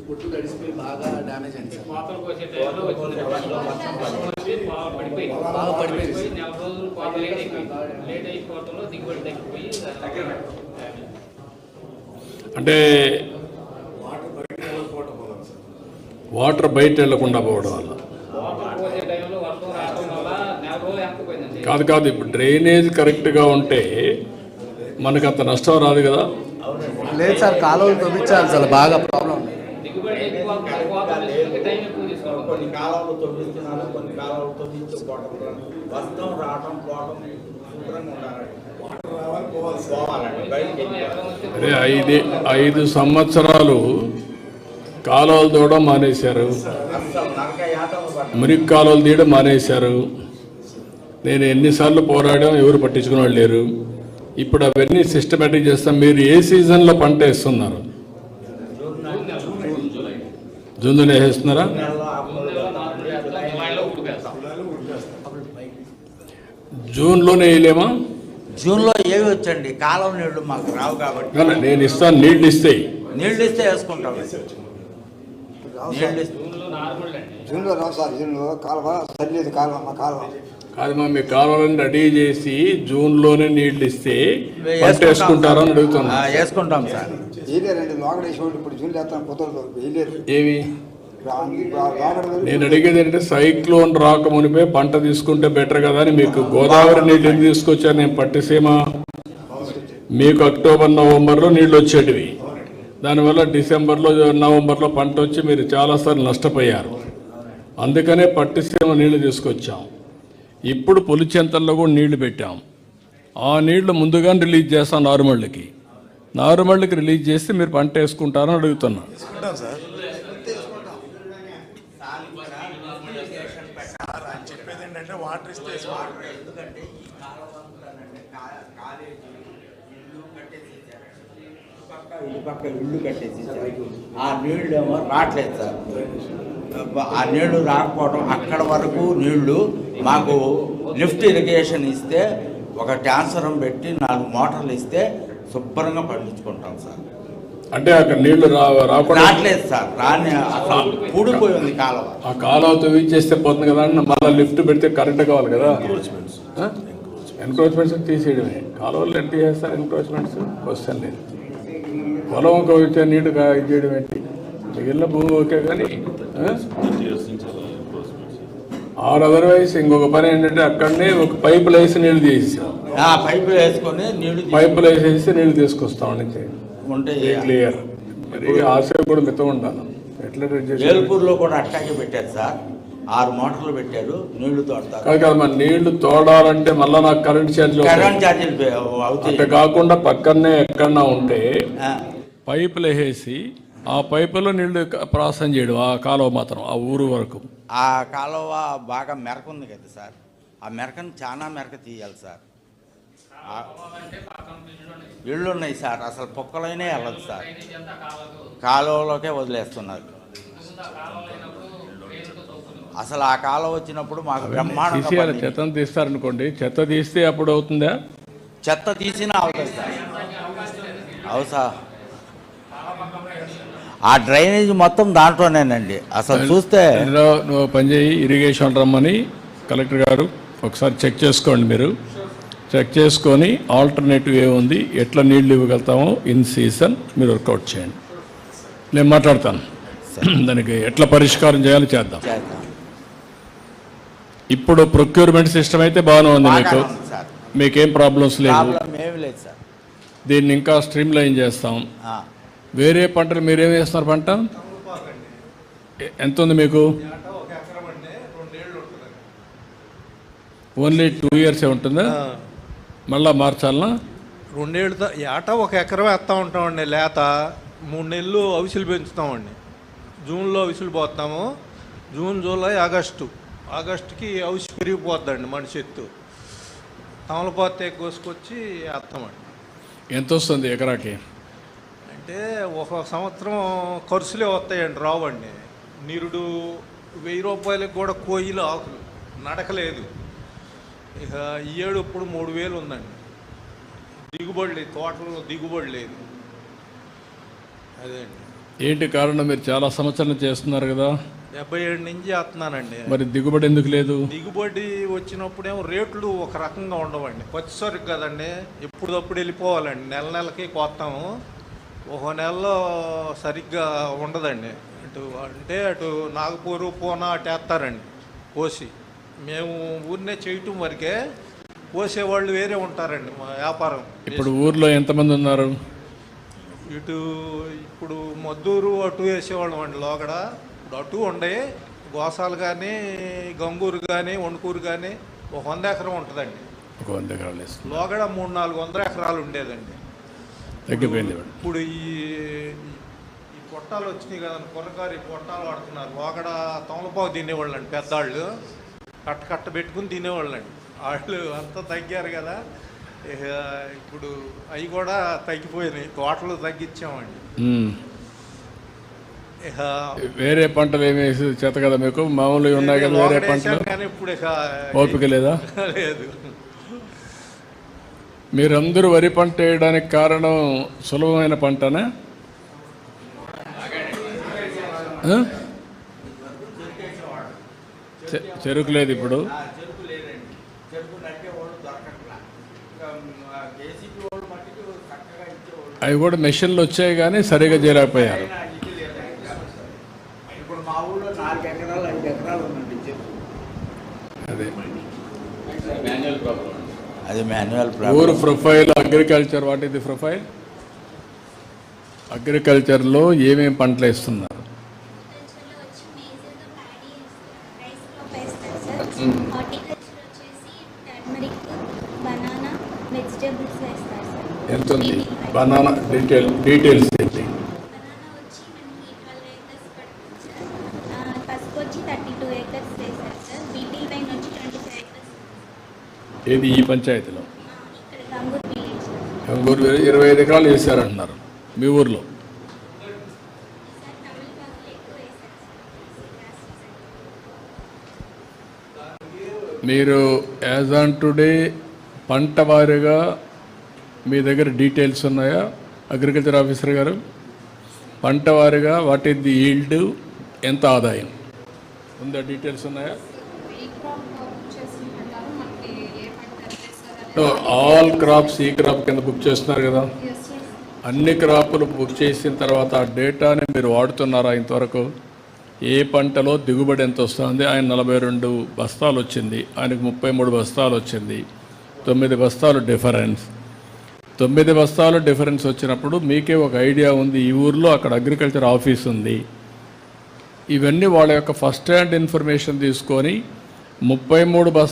పొట్టు తడిసిపోయి బాగా డ్యామేజ్ అయింది సార్. కోతలు కోసే టైంలో బాగా పడిపోయి 4 రోజులు కోత లేట్ అయిపోవడంలో దిగుబడి తగ్గిపోయి అంటే వాటర్ బయట వెళ్లకుండా పోవడం వల్ల కోసే టైంలో వర్షం రావడం వల్ల 4 రోజులు ఎంకపోయిందండి. కాదు ఇప్పుడు డ్రైనేజ్ కరెక్ట్గా ఉంటే మనకు అంత నష్టం రాదు కదా. లేదు సార్, కాలువలు తవ్వించాలి సార్, బాగా ప్రాబ్లం. దిగుబడి ఎక్కువ టైం ఎక్కువ తీసుకోవాలి. కొన్ని కాలువలు తవ్విస్తున్నారు, కొన్ని కాలువలు తవ్వించుకోవడం, వర్షం రావడం పోవడం శుభ్రంగా ఉండాలండి. అదే 5 సంవత్సరాలు కాలువలు తోవడం మానేశారు, మురికి కాలువలు తీయడం మానేశారు. నేను ఎన్నిసార్లు పోరాడాం, ఎవరు పట్టించుకునే వాళ్ళు లేరు. ఇప్పుడు అవన్నీ సిస్టమేటిక్ చేస్తాం. మీరు ఏ సీజన్లో పంట వేస్తున్నారు? జూన్లో వేస్తున్నారా? జూన్లోనే వేయలేమా? జూన్లో ఏవి వచ్చండి, కాలం నీళ్లు మాకు రావు కాబట్టి నేను ఇస్తాను, నీళ్ళు ఇస్తాయి. నీళ్ళు ఇస్తే వేసుకుంటాం. జూన్లో రావు సార్, జూన్లో కాలువ సరిలేదు, కాలువ మా కాలువ కాదమ్మా, మీ కాలువలను రెడీ చేసి జూన్లోనే నీళ్ళు ఇస్తే పంట వేసుకుంటారని అడుగుతున్నా. వేసుకుంటాం సార్. వేయలేరండి, లోగడ వేసేవాళ్ళు ఇప్పుడు జూన్లో వేస్తాను, కుదరదు, వేయలేరు. ఏవి నేను అడిగేది ఏంటంటే, సైక్లోన్ రాకమునిపే పంట తీసుకుంటే బెటర్ కదా అని. మీకు గోదావరి నీళ్ళు ఎందుకు తీసుకొచ్చాను నేను? పట్టిసీమ మీకు అక్టోబర్ నవంబర్లో నీళ్ళు వచ్చేటివి, దానివల్ల డిసెంబర్లో నవంబర్లో పంట వచ్చి మీరు చాలాసార్లు నష్టపోయారు. అందుకనే పట్టిసీమ నీళ్లు తీసుకొచ్చాం. ఇప్పుడు పులిచెంతల్లో కూడా నీళ్లు పెట్టాం. ఆ నీళ్లు ముందుగానే రిలీజ్ చేస్తాం నారుమళ్ళకి రిలీజ్ చేస్తే మీరు పంట వేసుకుంటారని అడుగుతున్నా. చెప్పేది ఏంటంటే వాటర్ ఇస్తే ఇల్లు కట్టేసి ఆ నీళ్ళు ఏమో రావట్లేదు సార్. ఆ నీళ్లు రాకపోవడం, అక్కడ వరకు నీళ్లు మాకు లిఫ్ట్ ఇరిగేషన్ ఇస్తే, ఒక ట్యాన్సరం పెట్టి 4 మోటార్లు ఇస్తే శుభ్రంగా పండించుకుంటాం సార్. అంటే అక్కడ నీళ్లు రాకుండా రావట్లేదు సార్, అసలు పూడిపోయి ఉంది కాలువ. ఆ కాలువ తవ్వించేస్తే పోతుంది కదా, మళ్ళీ లిఫ్ట్ పెడితే కరెంట్ కావాలి కదా. ఎన్క్రోచ్మెంట్స్ తీసేయడమే. కాలువలు ఎంత చేస్తారు ఎన్క్రోచ్మెంట్స్? క్వశ్చన్ లేదు. పొలం వచ్చే నీళ్లు ఇది చేయడం ఏంటి? మిగిలిన భూమి ఓకే, కానీ అదర్వైజ్ ఇంకొక పని ఏంటంటే, అక్కడనే ఒక పైపులు వేసి నీళ్లు తీసేసాం. పైపులు వేసుకొని పైపులు వేసేసి నీళ్లు తీసుకొస్తాం. క్లియర్. మరి ఆశ కూడా మితం ఉంటాను. ఎట్లా వేల్పూర్లో కూడా అట్టాగే పెట్టారు సార్, 6 మోటార్లు పెట్టారు, నీళ్లు తోడతారు. కాదు మరి నీళ్లు తోడాలంటే మళ్ళీ నాకు కరెంట్ ఛార్జీలు అంటే కాకుండా పక్కనే ఎక్కడన్నా ఉంటే పైపులు వేసి ఆ పైపులో నీళ్లు ప్రాసెస్ చేయడం. ఆ కాలువ మాత్రం ఆ ఊరు వరకు. ఆ కాలువ బాగా మెరక ఉంది కదా సార్, ఆ మెరకను చాలా మెరక తీయాలి సార్. ఇళ్ళు ఉన్నాయి సార్, అసలు పొక్కలైనా వెళ్ళదు సార్, కాలువలోకే వదిలేస్తున్నారు. అసలు ఆ కాలువ వచ్చినప్పుడు మాకు బ్రహ్మాండంగా చెత్త తీస్తారనుకోండి, చెత్త తీస్తే అప్పుడు అవుతుందా? చెత్త తీసినా అవుతుంది సార్. అవు సార్, ఆ డ్రైనేజ్ మొత్తం దాంట్లోనేనండి. అసలు చూస్తే నువ్వు పనిచేయి, ఇరిగేషన్ రమ్మని కలెక్టర్ గారు ఒకసారి చెక్ చేసుకోండి. మీరు చెక్ చేసుకొని ఆల్టర్నేటివ్ ఏముంది, ఎట్లా నీళ్లు ఇవ్వగలుగుతామో ఇన్ సీజన్ మీరు వర్కౌట్ చేయండి. నేను మాట్లాడతాను, దానికి ఎట్లా పరిష్కారం చేయాలో చేద్దాం. ఇప్పుడు ప్రొక్యూర్మెంట్ సిస్టమ్ అయితే బాగానే ఉంది, మీకేం ప్రాబ్లమ్స్ లేవు. దీన్ని ఇంకా స్ట్రీమ్ లైన్ చేస్తాం. వేరే పంటలు మీరేం వేస్తున్నారు? పంట ఎంత ఉంది మీకు? ఓన్లీ 2 years ఉంటుందా? మళ్ళీ మార్చాలనా? 2 ఏళ్ళు ఏటా 1 ఎకరం వేస్తూ ఉంటామండి. లేత 3 నెలలు అవిసెలు పెంచుతామండి. జూన్లో అవిసెలు పోతాము, జూన్, జూలై, ఆగస్టుకి అవిసి పెరిగిపోద్దండి మనిషి ఎత్తు. తమలపాత కోసుకొచ్చి వేస్తామండి. ఎంత వస్తుంది ఎకరాకి? అంటే ఒక సంవత్సరం ఖర్చులే వస్తాయండి, రావండి. నిరుడు 1000 రూపాయలకు కూడా కోయిలు ఆకులు నడకలేదు. ఇక ఈ ఏడు ఇప్పుడు 3000 ఉందండి. దిగుబడి లేదు, తోటలో దిగుబడి లేదు. అదే అండి. ఏంటి కారణం? మీరు చాలా సంవత్సరాలు చేస్తున్నారు కదా, 77 నుంచి చేస్తున్నానండి. మరి దిగుబడి ఎందుకు లేదు? దిగుబడి వచ్చినప్పుడేమో రేట్లు ఒక రకంగా ఉండవండి. పచ్చిసరికి కదండి, ఎప్పుడప్పుడు వెళ్ళిపోవాలండి. నెల నెలకి కోస్తాము. ఒక నెలలో సరిగ్గా ఉండదండి. అటు నాగపూరు పూనా అటు వేస్తారండి కోసి. మేము ఊరినే చేయటం వరకే, కోసేవాళ్ళు వేరే ఉంటారండి. మా వ్యాపారం ఇప్పుడు ఊర్లో ఎంతమంది ఉన్నారు? ఇప్పుడు మద్దూరు అటు వేసేవాళ్ళం అండి. లోగడ అటు ఉండే గోసాలు కానీ, గంగూరు కానీ, వణుకూరు కానీ ఒక 100 ఎకరం ఉంటుందండి. ఒక 100 ఎకరాలు వేస్తుంది. లోగడ 300-400 ఎకరాలు ఉండేదండి. తగ్గిపోయింది. ఇప్పుడు ఈ పొట్టాలు వచ్చినాయి కదండి, కొరకారి పొట్టాలు వాడుతున్నారు. లోగడ తమలపాకు తినేవాళ్ళు అండి పెద్దవాళ్ళు, కట్ట పెట్టుకుని తినేవాళ్ళండి. వాళ్ళు అంతా తగ్గారు కదా, ఇప్పుడు అవి కూడా తగ్గిపోయినాయి. తోటలు తగ్గించామండి. వేరే పంటలు ఏమి వేసి చేత కదా మీకు? మామూలుగా ఉన్నాయి కదా వేరే పంటలు, కానీ ఇప్పుడు ఓపిక లేదా? లేదు. మీరందరూ వరి పంట వేయడానికి కారణం సులభమైన పంటనా? చెరుకు లేదు ఇప్పుడు. చెరుకు లేదండి. చెరుకు నట్టే వాళ్ళు దొరకట్లా. కేసీపీ వాళ్ళు మట్టికి చక్కగా ఇచ్చేవాళ్ళు. అవి కూడా మెషిన్లు వచ్చాయి కానీ సరిగా చేయలేకపోయారు. ఇప్పుడు మా ఊళ్ళో 4 ఎకరాలు 5 ఎకరాలు ఉందండి చెరుకు. అదే అది మాన్యువల్ ఊరు ప్రొఫైల్ అగ్రికల్చర్. వాట్ ఇది ప్రొఫైల్? అగ్రికల్చర్లో ఏమేమి పంటలు వేస్తున్నారు? ఎంత ఉంది బనానా? డీటెయిల్స్ ఏంటి? ఏది ఈ పంచాయతీలో? గంగూరు 25 ఎకరాలు వేసారంటున్నారు మీ ఊర్లో. మీరు యాజ్ ఆన్ టుడే పంట వారీగా మీ దగ్గర డీటెయిల్స్ ఉన్నాయా అగ్రికల్చర్ ఆఫీసర్ గారు? పంట వారీగా వాట్ ఈస్ ది ఈల్డ్, ఎంత ఆదాయం ఉందా? డీటెయిల్స్ ఉన్నాయా? ఆల్ క్రాప్స్ ఈ క్రాప్ కింద బుక్ చేస్తున్నారు కదా, అన్ని క్రాపులు బుక్ చేసిన తర్వాత ఆ డేటాని మీరు వాడుతున్నారా ఇంతవరకు? ఏ పంటలో దిగుబడి ఎంత వస్తుంది? ఆయన 42 బస్తాలు వచ్చింది, ఆయనకు 33 బస్తాలు వచ్చింది. 9 బస్తాలు డిఫరెన్స్. 9 బస్తాలు డిఫరెన్స్ వచ్చినప్పుడు మీకే ఒక ఐడియా ఉంది, ఈ ఊర్లో అక్కడ అగ్రికల్చర్ ఆఫీస్ ఉంది. ఇవన్నీ వాళ్ళ యొక్క ఫస్ట్ హ్యాండ్ ఇన్ఫర్మేషన్ తీసుకొని 33 బస్తాలు